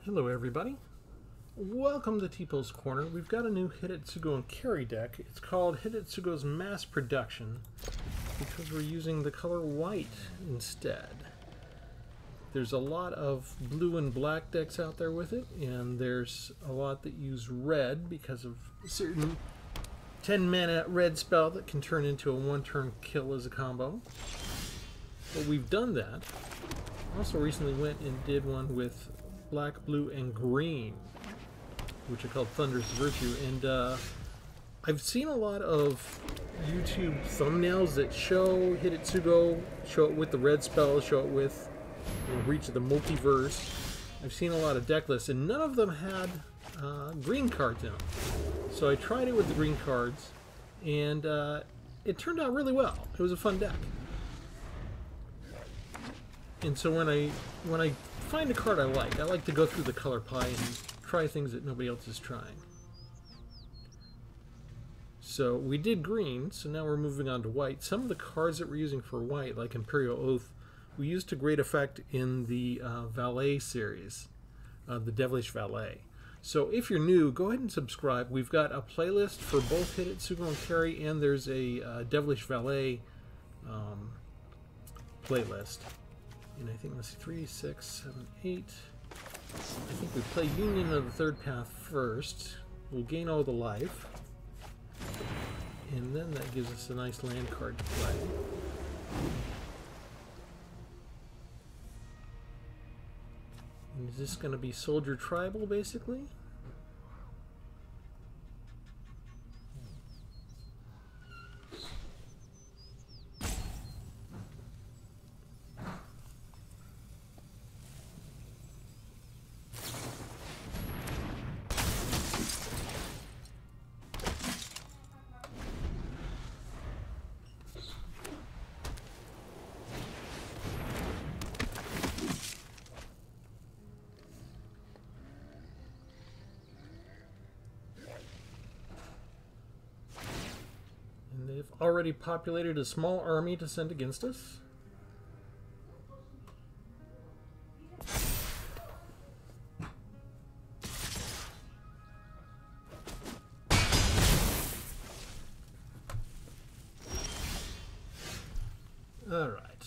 Hello everybody, welcome to Tpull's Corner. We've got a new Hidetsugu and Kairi deck. It's called Hidetsugu's Mass Production because we're using the color white instead. There's a lot of blue and black decks out there with it, and there's a lot that use red because of a certain 10 mana red spell that can turn into a one-turn kill as a combo. But we've done that. Also recently went and did one with black, blue, and green, which are called Thunder's Virtue, and I've seen a lot of YouTube thumbnails that show Hidetsugu, show it with the red spell, show it with Reach of the Multiverse. I've seen a lot of deck lists, and none of them had green cards in them. So I tried it with the green cards, and it turned out really well. It was a fun deck. And so when I find a card I like to go through the color pie and try things that nobody else is trying. So we did green, so now we're moving on to white. Some of the cards that we're using for white, like Imperial Oath, we used to great effect in the Valet series, the Devilish Valet. So if you're new, go ahead and subscribe. We've got a playlist for both Hidetsugu and Kairi, and there's a Devilish Valet playlist. And I think, let's see, 3, 6, 7, 8. I think we play Union of the Third Path first. We'll gain all the life. And then that gives us a nice land card to play. And is this going to be Soldier Tribal, basically? They've already populated a small army to send against us. Alright,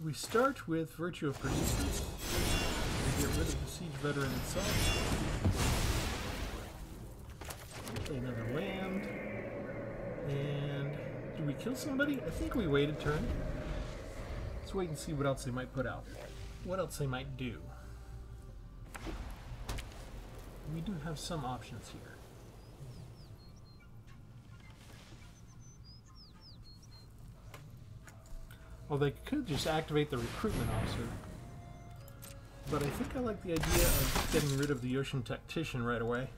we start with Virtue of Persistence. We get rid of the Siege Veteran itself. Play another land. And do we kill somebody? I think we wait a turn. Let's wait and see what else they might put out. What else they might do. We do have some options here. Well, they could just activate the recruitment officer. But I think I like the idea of getting rid of the Ocean Tactician right away.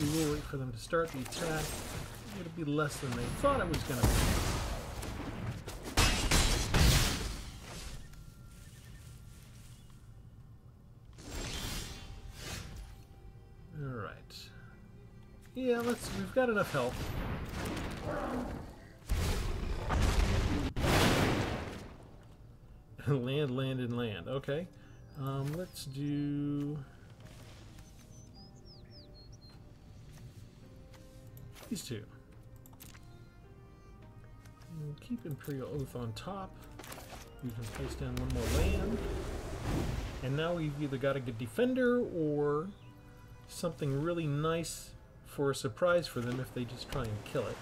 We will wait for them to start the attack. It'll be less than they thought it was going to be. Alright. Yeah, we've got enough health. Land, land, and land. Okay. Let's do these two. And keep Imperial Oath on top. We can place down one more land. And now we've either got a good defender or something really nice for a surprise for them if they just try and kill it.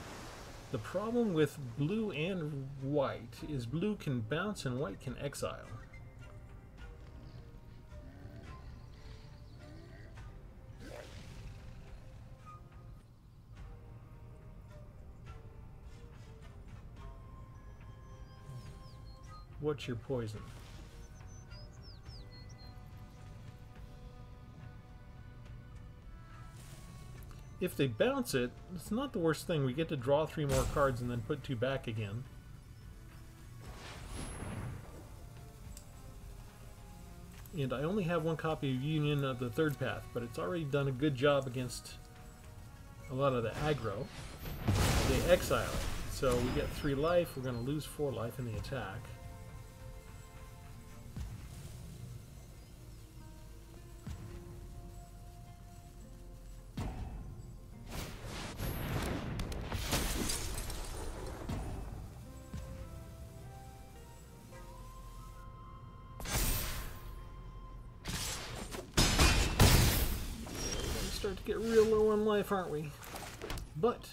The problem with blue and white is blue can bounce and white can exile. What's your poison? If they bounce it, it's not the worst thing. We get to draw 3 more cards and then put 2 back again. And I only have 1 copy of Union of the Third Path, but it's already done a good job against a lot of the aggro. They exile it. So we get 3 life. We're going to lose 4 life in the attack. start to get real low on life, aren't we? But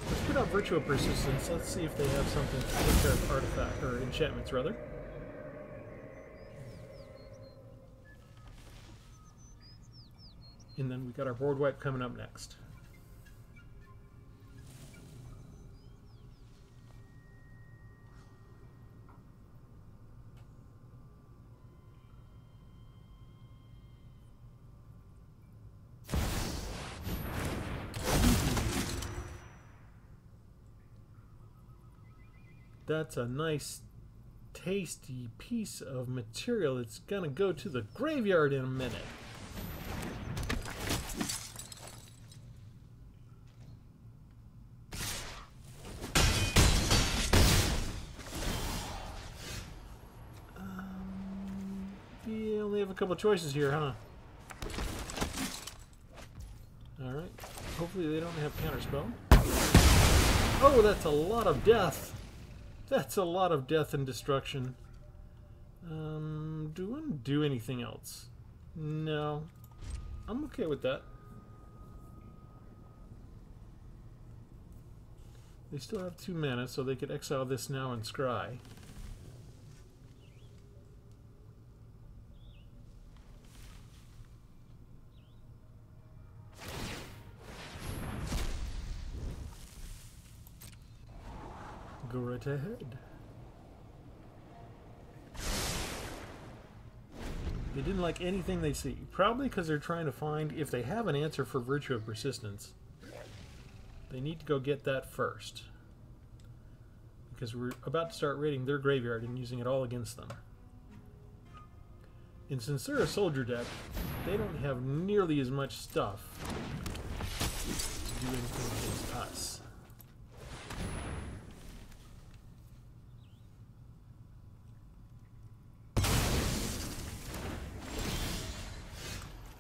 let's put out Virtual Persistence. Let's see if they have something to take care of artifact or enchantments, rather. And then we got our board wipe coming up next. That's a nice, tasty piece of material. It's gonna go to the graveyard in a minute. We only have a couple choices here, huh? Alright. Hopefully they don't have counterspell. Oh, that's a lot of death! That's a lot of death and destruction. Do I do anything else? No. I'm okay with that. They still have 2 mana, so they could exile this now and scry. Go right ahead. They didn't like anything they see. Probably because they're trying to find if they have an answer for Virtue of Persistence. They need to go get that first. Because we're about to start raiding their graveyard and using it all against them. And since they're a soldier deck, they don't have nearly as much stuff to do anything against us.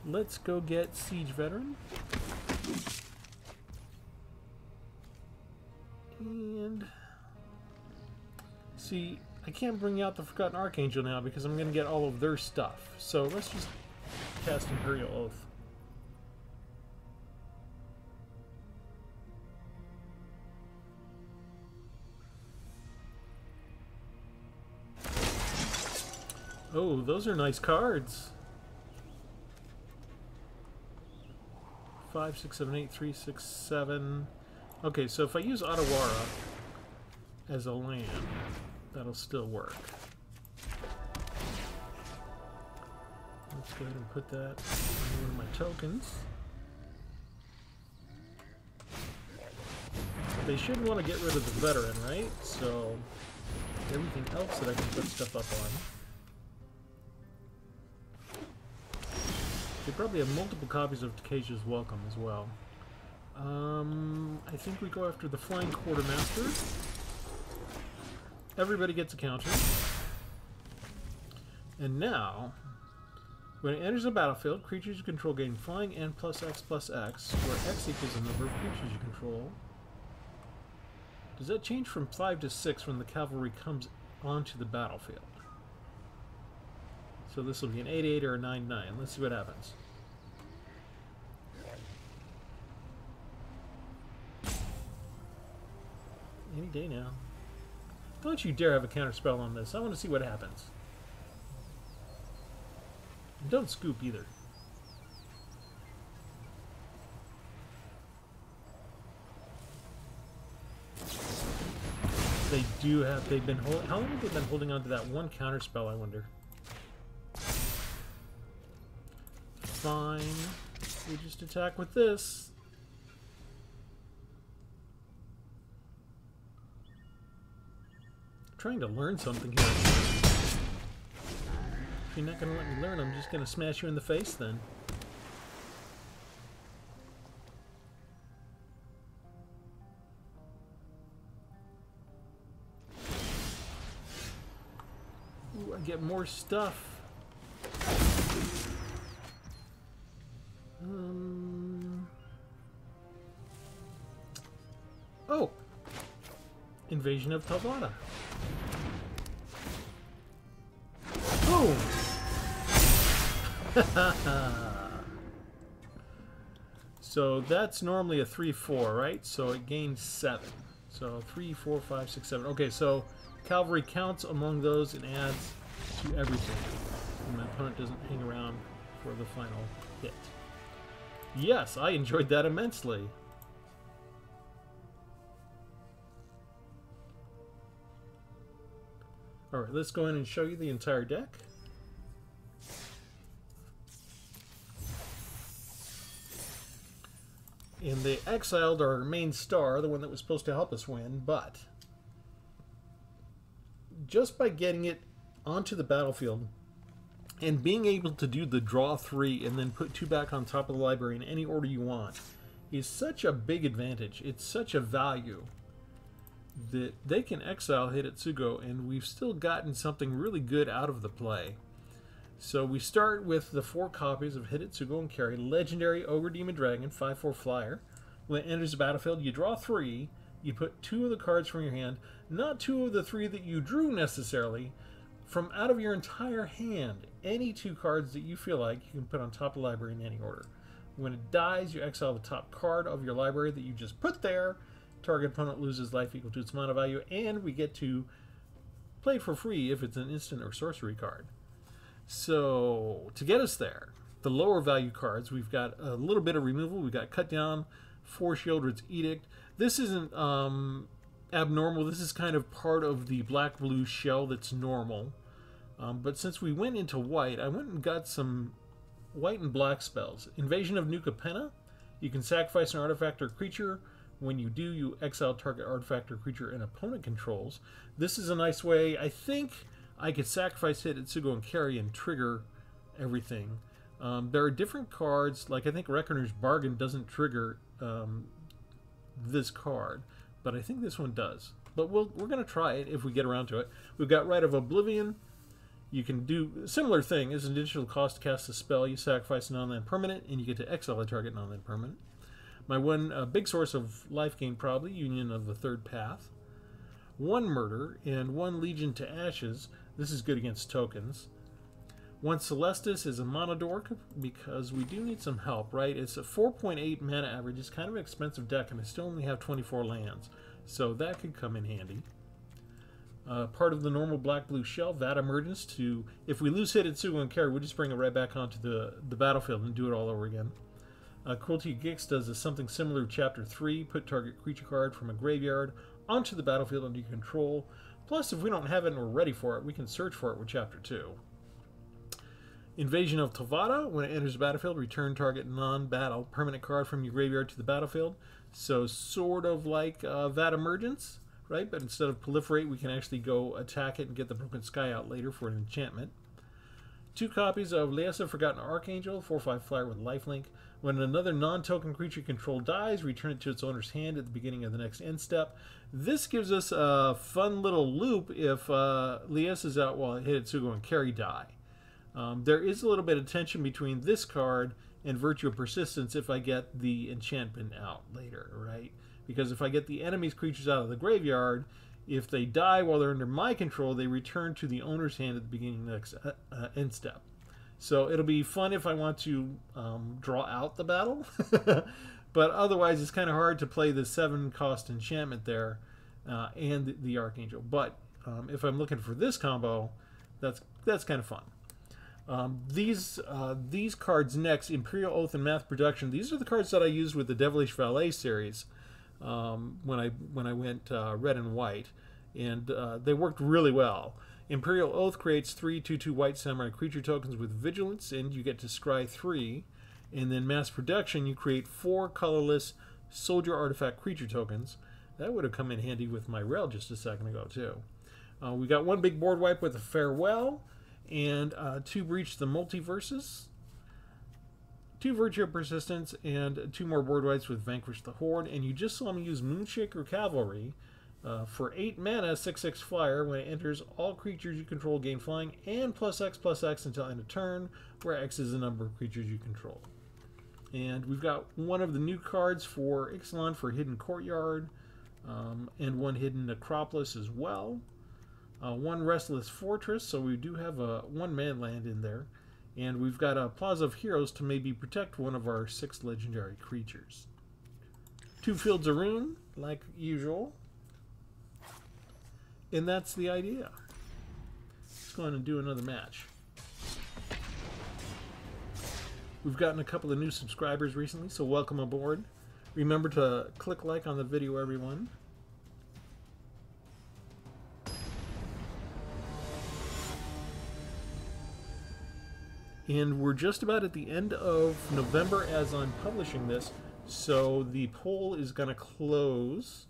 Let's go get Siege Veteran. And see, I can't bring out the Forgotten Archangel now because I'm going to get all of their stuff. So let's just cast Imperial Oath. Oh, those are nice cards. 5, 6, 7, 8, 3, 6, 7. Okay, so if I use Otawara as a land, that'll still work. Let's go ahead and put that in one of my tokens. They should want to get rid of the veteran, right? So everything else that I can put stuff up on. They probably have multiple copies of Takeshi's Welcome as well. I think we go after the Flying Quartermaster. Everybody gets a counter. And now, when it enters the battlefield, creatures you control gain flying and +X, where X equals the number of creatures you control. Does that change from 5 to 6 when the cavalry comes onto the battlefield? So this will be an 8-8 or a 9-9. Let's see what happens. Any day now. Don't you dare have a counterspell on this. I want to see what happens. And don't scoop either. They do have. They've been holding. How long have they been holding on to that one counterspell? I wonder. Fine. We just attack with this. I'm trying to learn something here. If you're not going to let me learn, I'm just going to smash you in the face then. Ooh, I get more stuff. Oh! Invasion of Tavada. Oh! So that's normally a 3/4, right? So it gains 7. So 3, 4, 5, 6, 7. Okay, so cavalry counts among those and adds to everything. And my opponent doesn't hang around for the final hit. Yes, I enjoyed that immensely. Alright, let's go in and show you the entire deck. And they exiled our main star, the one that was supposed to help us win, but just by getting it onto the battlefield and being able to do the draw 3 and then put 2 back on top of the library in any order you want is such a big advantage. It's such a value that they can exile Hidetsugu, and we've still gotten something really good out of the play. So we start with the 4 copies of Hidetsugu and Kairi, Legendary Ogre Demon Dragon, 5/4 flyer. When it enters the battlefield, you draw 3, you put 2 of the cards from your hand, not 2 of the 3 that you drew necessarily, from out of your entire hand. Any 2 cards that you feel like you can put on top of the library in any order. When it dies, you exile the top card of your library that you just put there. Target opponent loses life equal to its mana value, and we get to play for free if it's an instant or sorcery card. So, to get us there, the lower value cards, we've got a little bit of removal. We've got Cut Down, Force Shieldred's Edict. This isn't abnormal. This is kind of part of the black-blue shell that's normal. But since we went into white, I went and got some white and black spells. Invasion of New Capenna. You can sacrifice an artifact or creature. When you do, you exile target artifact or creature an opponent controls. This is a nice way, I think, I could sacrifice Hidetsugu and Kairi and trigger everything. There are different cards, like I think Reckoner's Bargain doesn't trigger this card, but I think this one does. But we're going to try it if we get around to it. We've got Rite of Oblivion. You can do a similar thing. It's an additional cost to cast a spell. You sacrifice a non-land permanent, and you get to exile a target non-land permanent. My one big source of life gain, probably, Union of the Third Path. 1 Murder and 1 Legion to Ashes. This is good against tokens. 1 Celestis is a mono dork because we do need some help, right? It's a 4.8 mana average. It's kind of an expensive deck, and I still only have 24 lands. So that could come in handy. Part of the normal black-blue shell, Vat Emergence, to, if we lose Hidetsugu and Kairi, we'll just bring it right back onto the battlefield and do it all over again. Cruelty Gix does something similar to Chapter 3, put target creature card from a graveyard onto the battlefield under your control. Plus, if we don't have it and we're ready for it, we can search for it with Chapter 2. Invasion of Tovada. When it enters the battlefield, return target non-battle permanent card from your graveyard to the battlefield. So sort of like Vat Emergence, right? But instead of proliferate, we can actually go attack it and get the Broken Sky out later for an enchantment. 2 copies of Liesa Forgotten Archangel, 4/5 flyer with lifelink. When another non-token creature control dies, return it to its owner's hand at the beginning of the next end step. This gives us a fun little loop if Liesa's out while Hidetsugu and Kairi die. There is a little bit of tension between this card and Virtue of Persistence if I get the enchantment out later, right? Because if I get the enemy's creatures out of the graveyard, if they die while they're under my control, they return to the owner's hand at the beginning of the next end step. So it'll be fun if I want to draw out the battle. But otherwise, it's kind of hard to play the 7-cost enchantment there and the Archangel. But if I'm looking for this combo, that's kind of fun. These cards next, Imperial Oath and Math Production. These are the cards that I used with the Devilish Valet series when I went red and white, and they worked really well. Imperial Oath creates 3 2/2 white samurai creature tokens with vigilance, and you get to scry 3. And then Mass Production, you create 4 colorless soldier artifact creature tokens. That would have come in handy with my rail just a second ago too. We got 1 big board wipe with a Farewell, and 2 Breach the Multiverses, 2 Virtue of Persistence, and 2 more board wipes with Vanquish the Horde. And you just saw me use Moonshaker Cavalry for 8 mana, 6/6 flyer. When it enters, all creatures you control gain flying and +X/+X until end of turn, where X is the number of creatures you control. And we've got one of the new cards for Ixalan for Hidden Courtyard, and 1 Hidden Necropolis as well. 1 Restless Fortress, so we do have a 1-man land in there. And we've got a Plaza of Heroes to maybe protect one of our 6 legendary creatures. 2 fields of rune, like usual. And that's the idea. Let's go on and do another match. We've gotten a couple of new subscribers recently, so welcome aboard. Remember to click like on the video, everyone. And we're just about at the end of November as I'm publishing this, so the poll is going to close.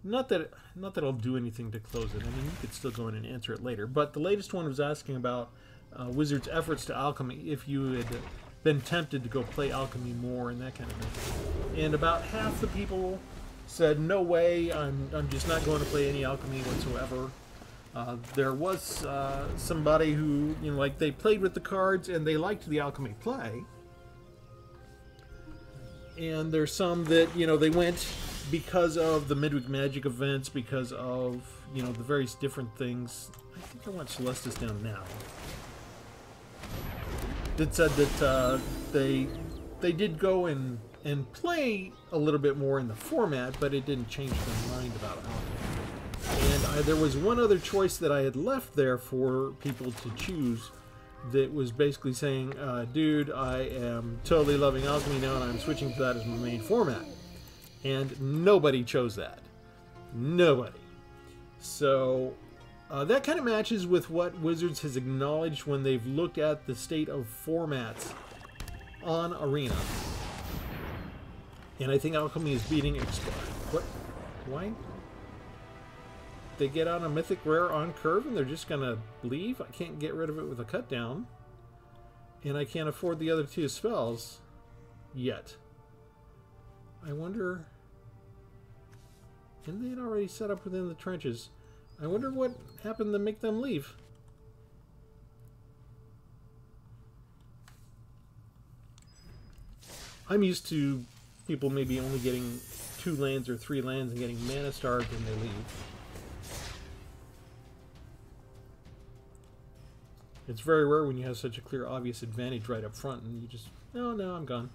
Not that I'll do anything to close it. I mean, you could still go in and answer it later. But the latest one was asking about Wizards' efforts to alchemy, if you had been tempted to go play alchemy more and that kind of thing. And about half the people said, no way, I'm just not going to play any alchemy whatsoever. There was somebody who, you know, like they played with the cards and they liked the alchemy play. And there's some that, you know, they went because of the Midweek Magic events, because of, you know, the various different things. I think I want Celestis down now. That said that they did go and play a little bit more in the format, but it didn't change their mind about alchemy. And there was one other choice that I had left there for people to choose that was basically saying, dude, I am totally loving alchemy now and I'm switching to that as my main format. And nobody chose that. Nobody. So that kind of matches with what Wizards has acknowledged when they've looked at the state of formats on Arena. And I think alchemy is beating Esper. What? Why? They get on a mythic rare on curve and they're just gonna leave? I can't get rid of it with a cut down. And I can't afford the other 2 spells yet. I wonder, and they had already set up within the trenches. I wonder what happened to make them leave. I'm used to people maybe only getting 2 lands or 3 lands and getting mana starved when they leave. It's very rare when you have such a clear, obvious advantage right up front and you just, no, I'm gone.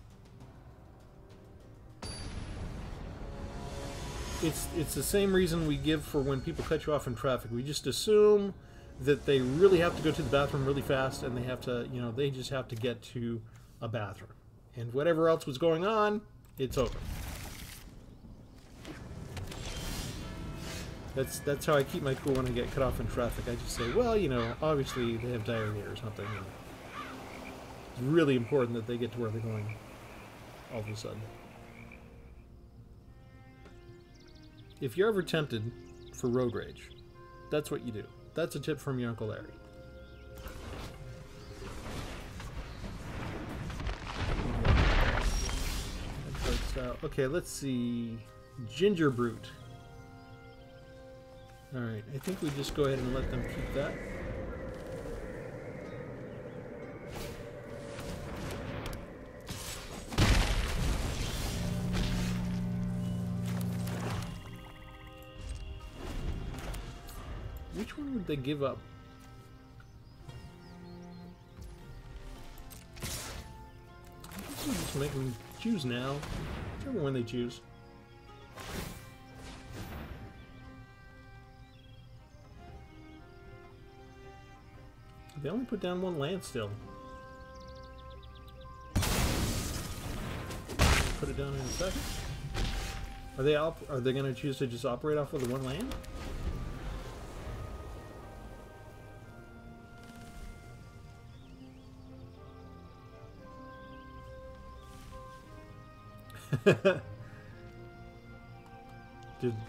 It's the same reason we give for when people cut you off in traffic. We just assume that they really have to go to the bathroom really fast and they have to, you know, they just have to get to a bathroom. And whatever else was going on, it's over. That's how I keep my cool when I get cut off in traffic. I just say, well, you know, obviously they have diarrhea or something. And it's really important that they get to where they're going all of a sudden. If you're ever tempted for road rage, that's what you do. That's a tip from your Uncle Larry. Okay, let's see. Ginger Brute. Alright, I think we just go ahead and let them keep that. Which one would they give up? I guess we'll just make them choose now. Whichever one they choose. They only put down 1 land still. Put it down in a second. Are they going to choose to just operate off of the 1 land?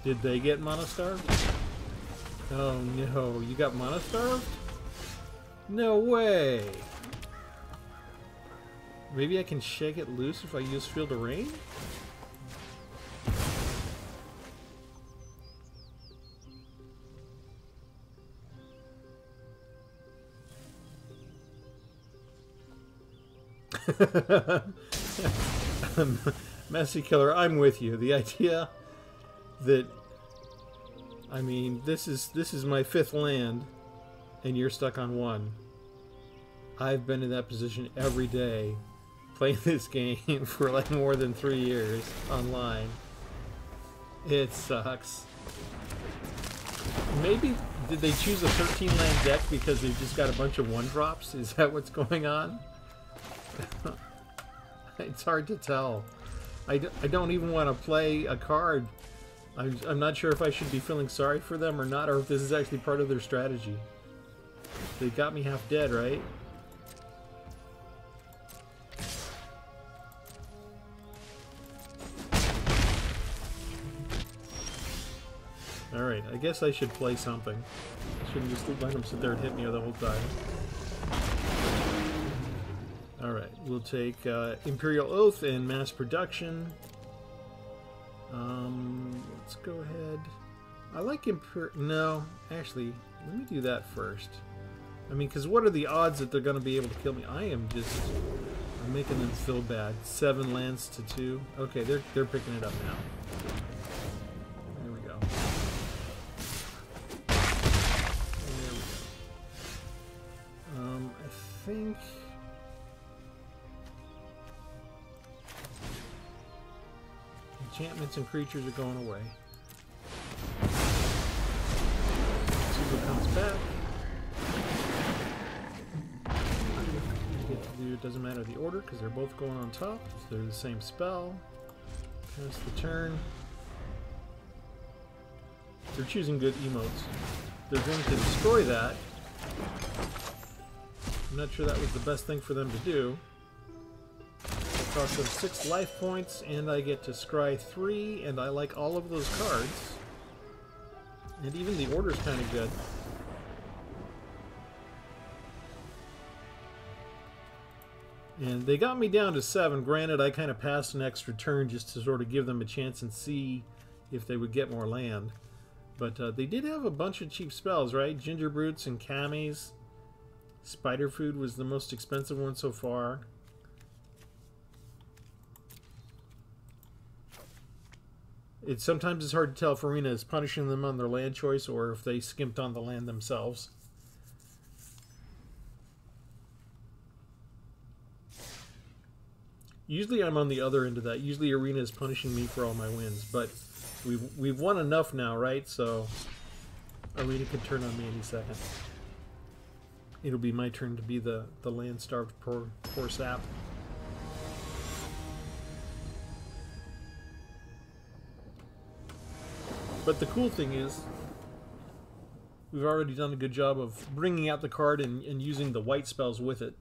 Did they get mana starved? Oh no, you got mana starved? No way! Maybe I can shake it loose if I use Field of Rain? Messy Killer, I'm with you. The idea that, I mean, this is my 5th land, and you're stuck on 1. I've been in that position every day, playing this game for like more than 3 years online. It sucks. Maybe did they choose a 13-land deck because they've just got a bunch of 1-drops? Is that what's going on? It's hard to tell. I don't even want to play a card. I'm not sure if I should be feeling sorry for them or not, or if this is actually part of their strategy. They got me half dead, right? Alright, I guess I should play something. I shouldn't just let them sit there and hit me the whole time. Alright, we'll take Imperial Oath and Mass Production. Let's go ahead. I like No, actually, let me do that first. I mean, because what are the odds that they're going to be able to kill me? I'm making them feel bad. 7 lands to 2. Okay, they're picking it up now. There we go. I think... enchantments and creatures are going away. See what comes back. It doesn't matter the order because they're both going on top. So they're the same spell. Pass the turn. They're choosing good emotes. They're going to destroy that. I'm not sure that was the best thing for them to do. Cost them 6 life points, and I get to scry 3, and I like all of those cards. And even the order's kind of good. And they got me down to 7. Granted, I kind of passed an extra turn just to sort of give them a chance and see if they would get more land. But they did have a bunch of cheap spells, right? Ginger Brutes and Kamis. Spider Food was the most expensive one so far. Sometimes it's hard to tell if Arena is punishing them on their land choice or if they skimped on the land themselves. Usually I'm on the other end of that. Usually Arena is punishing me for all my wins, but we've won enough now, right? So Arena could turn on me any second. It'll be my turn to be the land-starved poor sap. But the cool thing is, we've already done a good job of bringing out the card and using the white spells with it.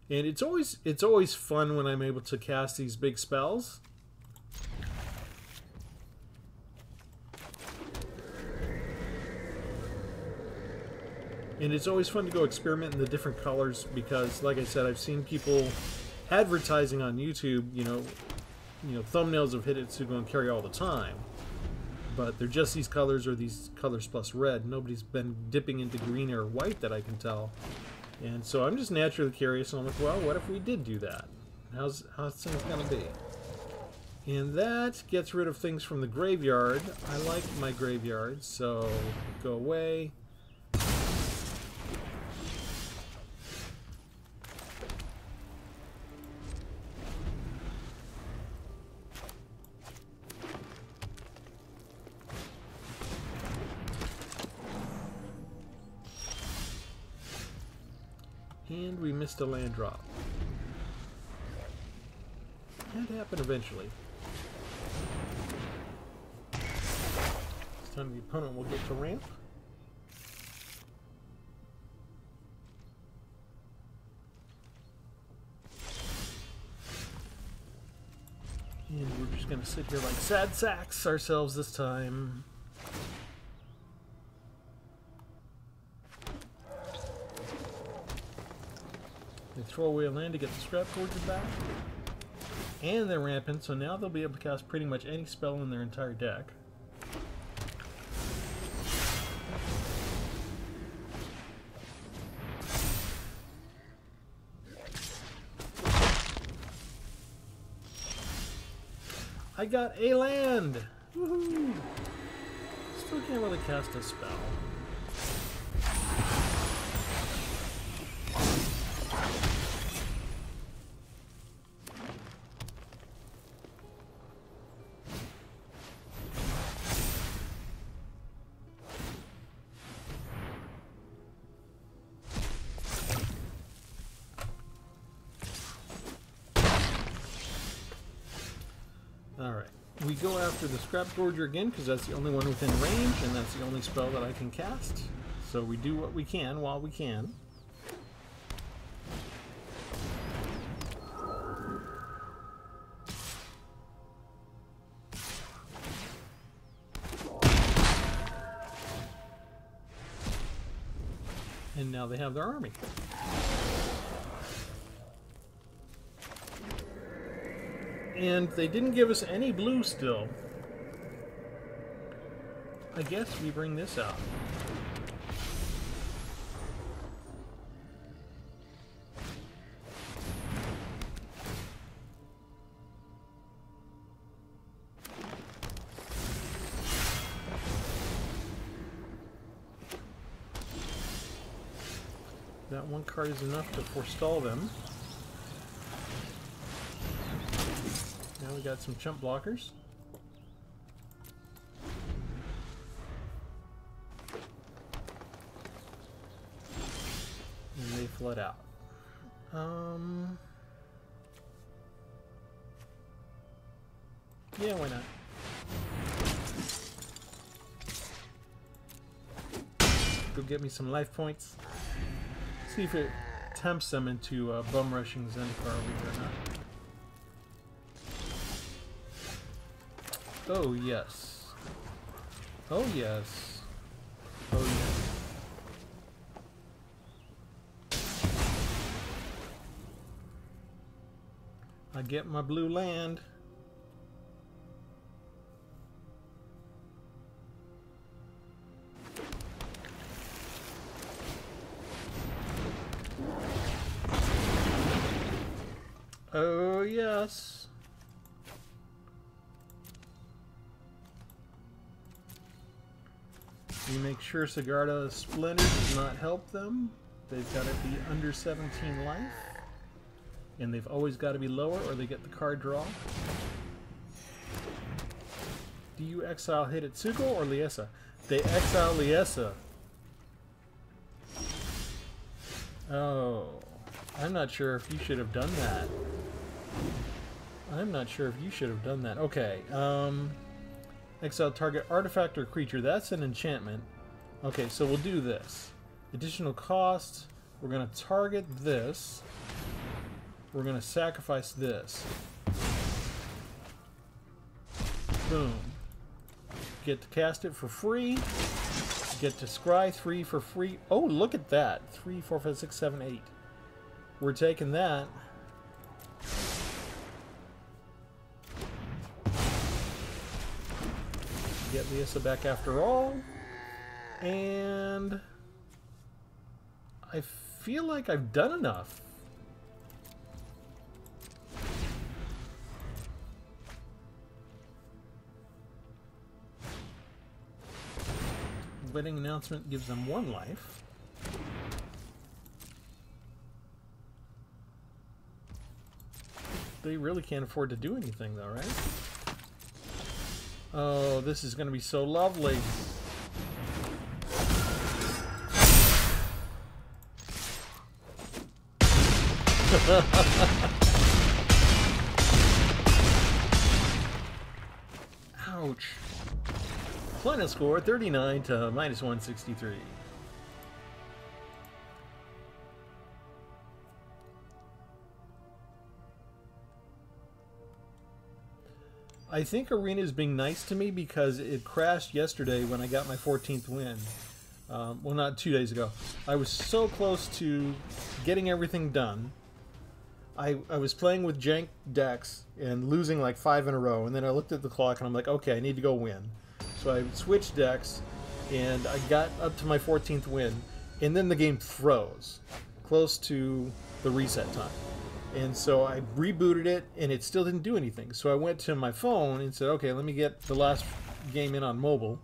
And it's always fun when I'm able to cast these big spells. And it's always fun to go experiment in the different colors because, like I said, I've seen people advertising on YouTube, you know, thumbnails of Hidetsugu and Kairi all the time. But they're just these colors or these colors plus red. Nobody's been dipping into green or white that I can tell. And so I'm just naturally curious, and I'm like, well, what if we did do that? How's things going to be? And that gets rid of things from the graveyard. I like my graveyard, so go away. And we missed a land drop. Can't happen eventually. This time the opponent will get to ramp. And we're just going to sit here like sad sacks ourselves this time. They throw away a land to get the scrap forger back. And they're rampant, so now they'll be able to cast pretty much any spell in their entire deck. I got a land! Woohoo! Still can't really cast a spell. We go after the Scrap Gorger again because that's the only one within range, and that's the only spell that I can cast. So we do what we can while we can. And now they have their army. And they didn't give us any blue still. I guess we bring this out. That one card is enough to forestall them. Now we got some chump blockers. And they flood out. Yeah, why not? Go get me some life points. See if it tempts them into bum rushing Zendikar or not. Oh yes. Oh yes. Oh yes. I get my blue land. Oh yes. You make sure Sigarda's Splendor does not help them. They've got to be under 17 life. And they've always got to be lower or they get the card draw. Do you exile Hidetsugu or Liesa? They exile Liesa. Oh, I'm not sure if you should have done that. I'm not sure if you should have done that. Okay, exile target artifact or creature. That's an enchantment. Okay, so we'll do this. Additional cost. We're going to target this. We're going to sacrifice this. Boom. Get to cast it for free. Get to scry 3 for free. Oh, look at that. 3, 4, 5, 6, 7, 8. We're taking that. Get Liesa back after all. And I feel like I've done enough. Wedding announcement gives them 1 life. They really can't afford to do anything though, right? Oh, this is going to be so lovely. Ouch. Final score 39 to minus 163. I think Arena is being nice to me because it crashed yesterday when I got my 14th win. Well, not 2 days ago. I was so close to getting everything done. I was playing with jank decks and losing like 5 in a row, and then I looked at the clock and I'm like, okay, I need to go win. So I switched decks, and I got up to my 14th win, and then the game froze, close to the reset time. And so I rebooted it, and it still didn't do anything. So I went to my phone and said, okay, let me get the last game in on mobile.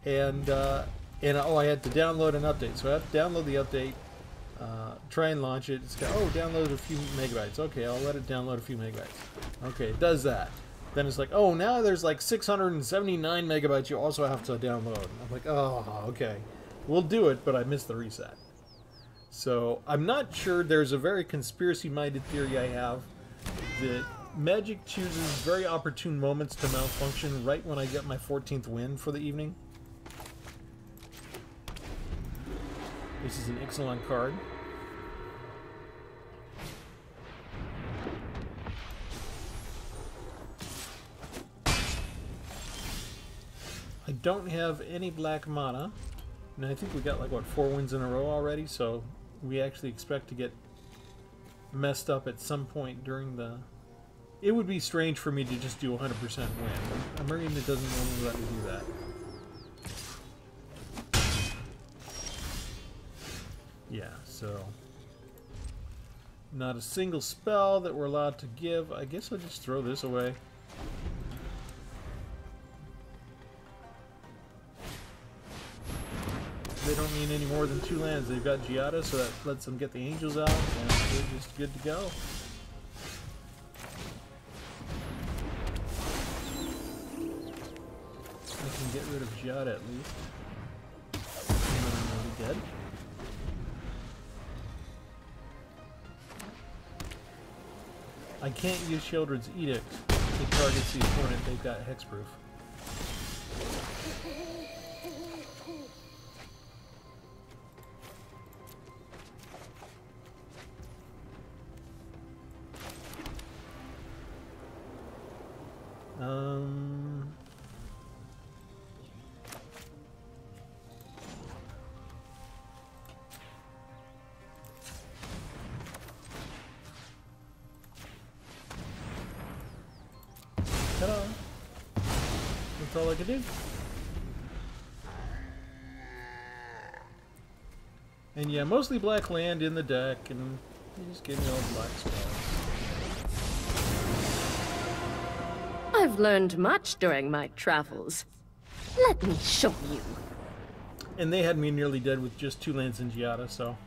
And oh, I had to download an update. So I have to download the update, try and launch it. It's got, oh, download a few megabytes. Okay, I'll let it download a few megabytes. Okay, it does that. Then it's like, oh, now there's like 679 megabytes you also have to download. I'm like, oh, okay. We'll do it, but I missed the reset. So I'm not sure. There's a very conspiracy-minded theory I have that Magic chooses very opportune moments to malfunction right when I get my 14th win for the evening. This is an excellent card. I don't have any black mana, and I think we got like, what, 4 wins in a row already, so we actually expect to get messed up at some point during the... It would be strange for me to just do 100% win. A Marine that doesn't normally let me do that. Yeah, so... Not a single spell that we're allowed to give. I guess I'll just throw this away. They don't need any more than 2 lands. They've got Giada, so that lets them get the Angels out, and they're just good to go. I can get rid of Giada at least. And then I'm already dead. I can't use Sheoldred's Edict. It targets the opponent. They've got hexproof. Ta-da! That's all I can do. And yeah, mostly black land in the deck, and you just give me all the black spells. I've learned much during my travels. Let me show you. And they had me nearly dead with just 2 lands in Giada, so...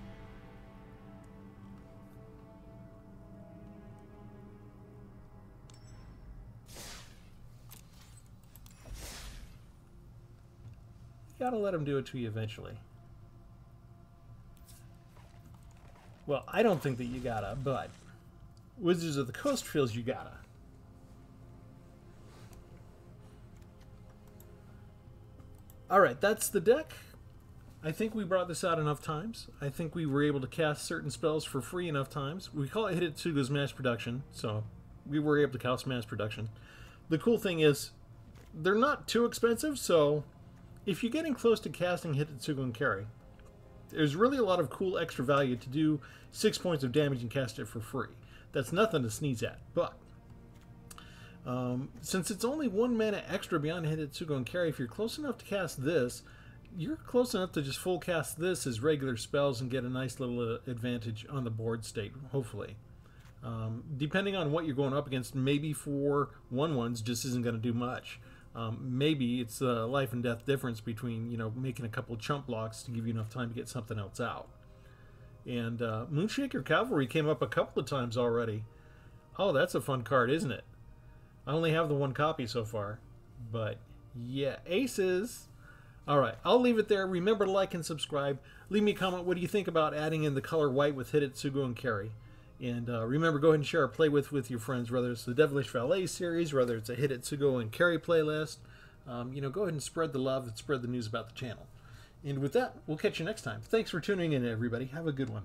You gotta let them do it to you eventually. Well, I don't think that you gotta, but Wizards of the Coast feels you gotta. Alright, that's the deck. I think we brought this out enough times. I think we were able to cast certain spells for free enough times. We call it Hidetsugu's Mass Production, so we were able to cast Mass Production. The cool thing is, they're not too expensive, so if you're getting close to casting Hidetsugu and Kairi, there's really a lot of cool extra value to do 6 points of damage and cast it for free. That's nothing to sneeze at, but since it's only 1 mana extra beyond Hidetsugu and Kairi, if you're close enough to cast this, you're close enough to just full cast this as regular spells and get a nice little advantage on the board state, hopefully. Depending on what you're going up against, maybe 4 1/1s just isn't going to do much. Maybe it's the life and death difference between, you know, making a couple chump blocks to give you enough time to get something else out. And Moonshaker Cavalry came up a couple of times already. Oh, that's a fun card, isn't it? I only have the 1 copy so far, but yeah, aces. Alright, I'll leave it there. Remember to like and subscribe. Leave me a comment. What do you think about adding in the color white with Hidetsugu and Kairi? And remember, go ahead and share or play with your friends, whether it's the Devilish Valet series, whether it's a Hidetsugu and Kairi playlist. You know, go ahead and spread the love and spread the news about the channel. And with that, we'll catch you next time. Thanks for tuning in, everybody. Have a good one.